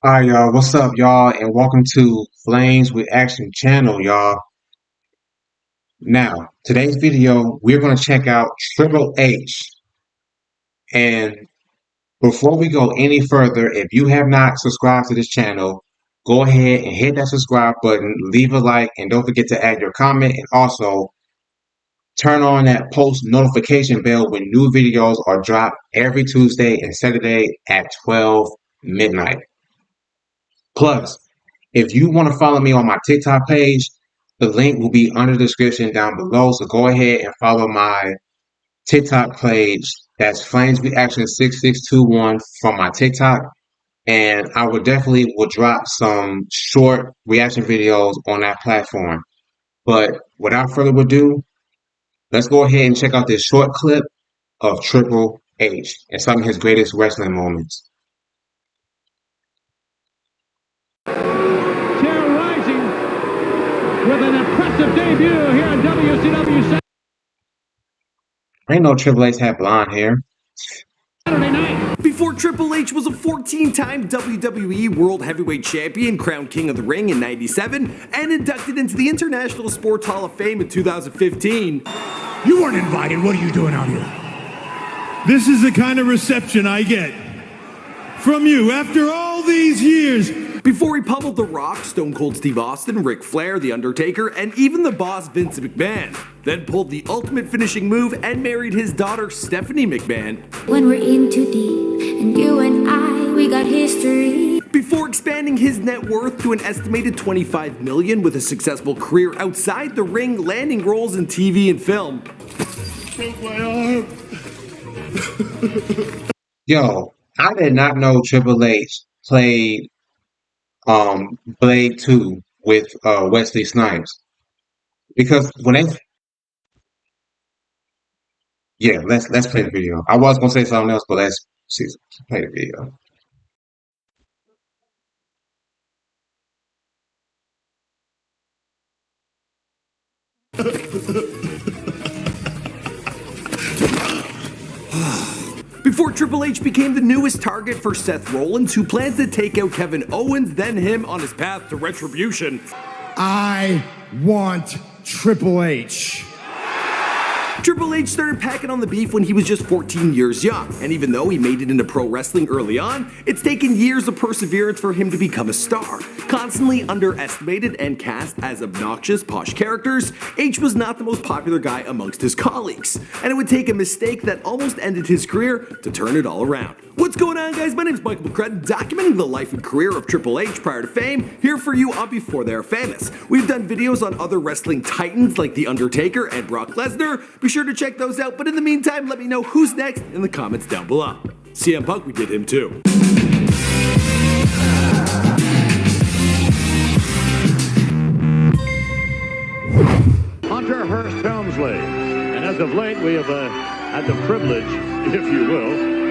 Alright, y'all, what's up, y'all, and welcome to Flames with Action channel, y'all. Now, today's video, we're going to check out Triple H. And before we go any further, if you have not subscribed to this channel, go ahead and hit that subscribe button, leave a like, and don't forget to add your comment, and also turn on that post notification bell when new videos are dropped every Tuesday and Saturday at 12 midnight. Plus, if you want to follow me on my TikTok page, the link will be under the description down below. So go ahead and follow my TikTok page. That's Flames Reaction 6621 from my TikTok. And I will drop some short reaction videos on that platform. But without further ado, let's go ahead and check out this short clip of Triple H and some of his greatest wrestling moments. Terrorizing with an impressive debut here in WCW Ain't no Triple H had blonde hair. Saturday night. Before Triple H was a 14-time WWE World Heavyweight Champion, crowned King of the Ring in '97, and inducted into the International Sports Hall of Fame in 2015. You weren't invited. What are you doing out here? This is the kind of reception I get from you after all these years. Before he pummeled The Rock, Stone Cold Steve Austin, Ric Flair, The Undertaker, and even the boss Vince McMahon. Then pulled the ultimate finishing move and married his daughter Stephanie McMahon. When we're in too deep, and you and I, we got history. Before expanding his net worth to an estimated $25 million with a successful career outside the ring, landing roles in TV and film. Broke my arm. Yo, I did not know Triple H played Blade 2 with Wesley Snipes. Because when they let's play the video. I was gonna say something else, but let's play the video. Before Triple H became the newest target for Seth Rollins, who plans to take out Kevin Owens, then him on his path to retribution. I want Triple H. Triple H started packing on the beef when he was just 14 years young, and even though he made it into pro wrestling early on, it's taken years of perseverance for him to become a star. Constantly underestimated and cast as obnoxious, posh characters, H was not the most popular guy amongst his colleagues, and it would take a mistake that almost ended his career to turn it all around. What's going on, guys? My name is Michael McCrudden, documenting the life and career of Triple H prior to fame, here for you on Before They're Famous. We've done videos on other wrestling titans like The Undertaker and Brock Lesnar. Be sure to check those out, but in the meantime, let me know who's next in the comments down below. CM Punk, we did him too. Hunter Hearst Helmsley. And as of late, we have had the privilege, if you will,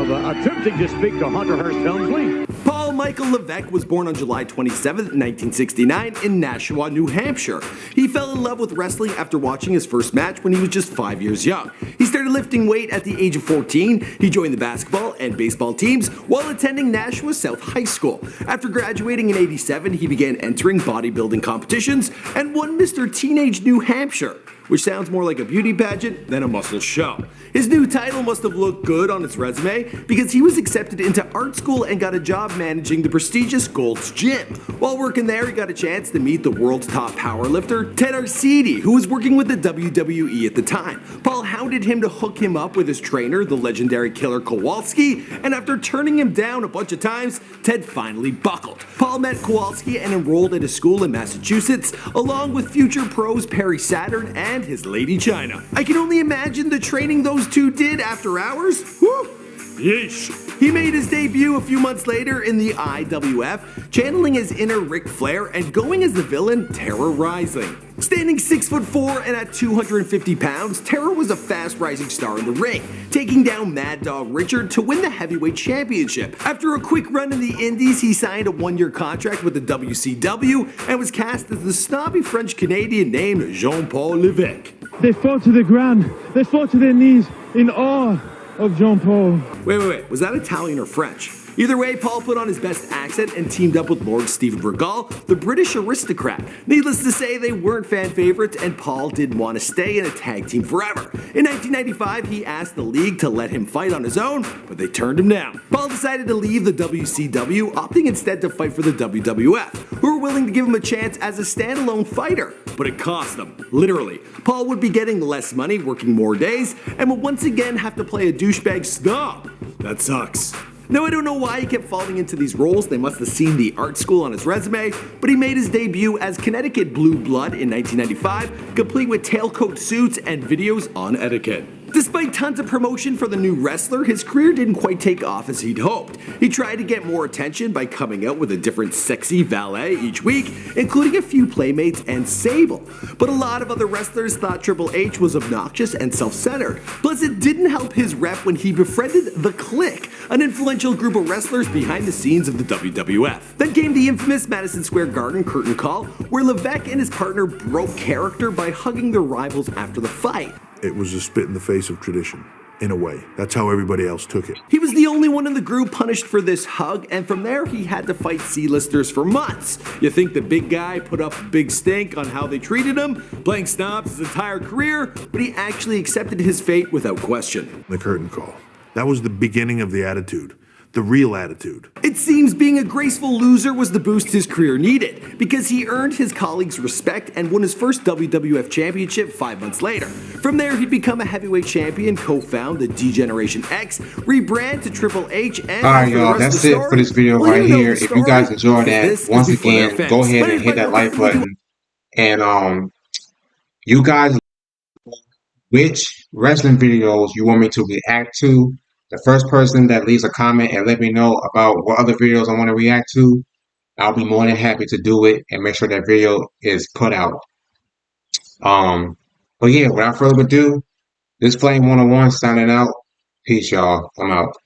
of attempting to speak to Hunter Hearst Helmsley. Paul Michael Levesque was born on July 27, 1969 in Nashua, New Hampshire. He fell in love with wrestling after watching his first match when he was just 5 years young. He started lifting weight at the age of 14. He joined the basketball and baseball teams while attending Nashua South High School. After graduating in '87, he began entering bodybuilding competitions and won Mr. Teenage New Hampshire, which sounds more like a beauty pageant than a muscle show. His new title must have looked good on his resume because he was accepted into art school and got a job managing the prestigious Gold's Gym. While working there, he got a chance to meet the world's top powerlifter, Ted Arcidi, who was working with the WWE at the time. Paul hounded him to hook him up with his trainer, the legendary Killer Kowalski, and after turning him down a bunch of times, Ted finally buckled. Paul met Kowalski and enrolled at a school in Massachusetts, along with future pros Perry Saturn and his Lady China. I can only imagine the training those two did after hours. Whew. Yeesh. He made his debut a few months later in the IWF, channeling his inner Ric Flair and going as the villain Terror Rising. Standing 6'4" and at 250 pounds, Terror was a fast rising star in the ring, taking down Mad Dog Richard to win the heavyweight championship. After a quick run in the indies, he signed a one-year contract with the WCW and was cast as the snobby French-Canadian named Jean-Paul Levesque. They fall to the ground. They fall to their knees in awe of Jean-Paul. Wait, was that Italian or French? Either way, Paul put on his best accent and teamed up with Lord Stephen Regal, the British aristocrat. Needless to say, they weren't fan favorites, and Paul didn't want to stay in a tag team forever. In 1995, he asked the league to let him fight on his own, but they turned him down. Paul decided to leave the WCW, opting instead to fight for the WWF, who were willing to give him a chance as a standalone fighter. But it cost them, literally. Paul would be getting less money, working more days, and would once again have to play a douchebag snob. That sucks. Now, I don't know why he kept falling into these roles. They must have seen the art school on his resume, but he made his debut as Connecticut Blue Blood in 1995, complete with tailcoat suits and videos on etiquette. Despite tons of promotion for the new wrestler, his career didn't quite take off as he'd hoped. He tried to get more attention by coming out with a different sexy valet each week, including a few playmates and Sable. But a lot of other wrestlers thought Triple H was obnoxious and self-centered. Plus, it didn't help his rep when he befriended The Clique, an influential group of wrestlers behind the scenes of the WWF. Then came the infamous Madison Square Garden curtain call, where Levesque and his partner broke character by hugging their rivals after the fight. It was a spit in the face of tradition, in a way. That's how everybody else took it. He was the only one in the group punished for this hug, and from there he had to fight C-listers for months. You think the big guy put up a big stink on how they treated him, playing snobs his entire career, but he actually accepted his fate without question. The curtain call. That was the beginning of the attitude. The real attitude. It seems being a graceful loser was the boost his career needed, because he earned his colleagues' respect and won his first WWF championship 5 months later. From there, he'd become a heavyweight champion, co-found the D-Generation X, rebrand to Triple H, and alright, y'all, that's it for this video right here. If you guys enjoyed that, once again, go ahead and hit that like button. And you guys, which wrestling videos you want me to react to? The first person that leaves a comment and let me know about what other videos I want to react to, I'll be more than happy to do it and make sure that video is put out. But yeah, without further ado, this Flame 101 signing out. Peace, y'all. I'm out.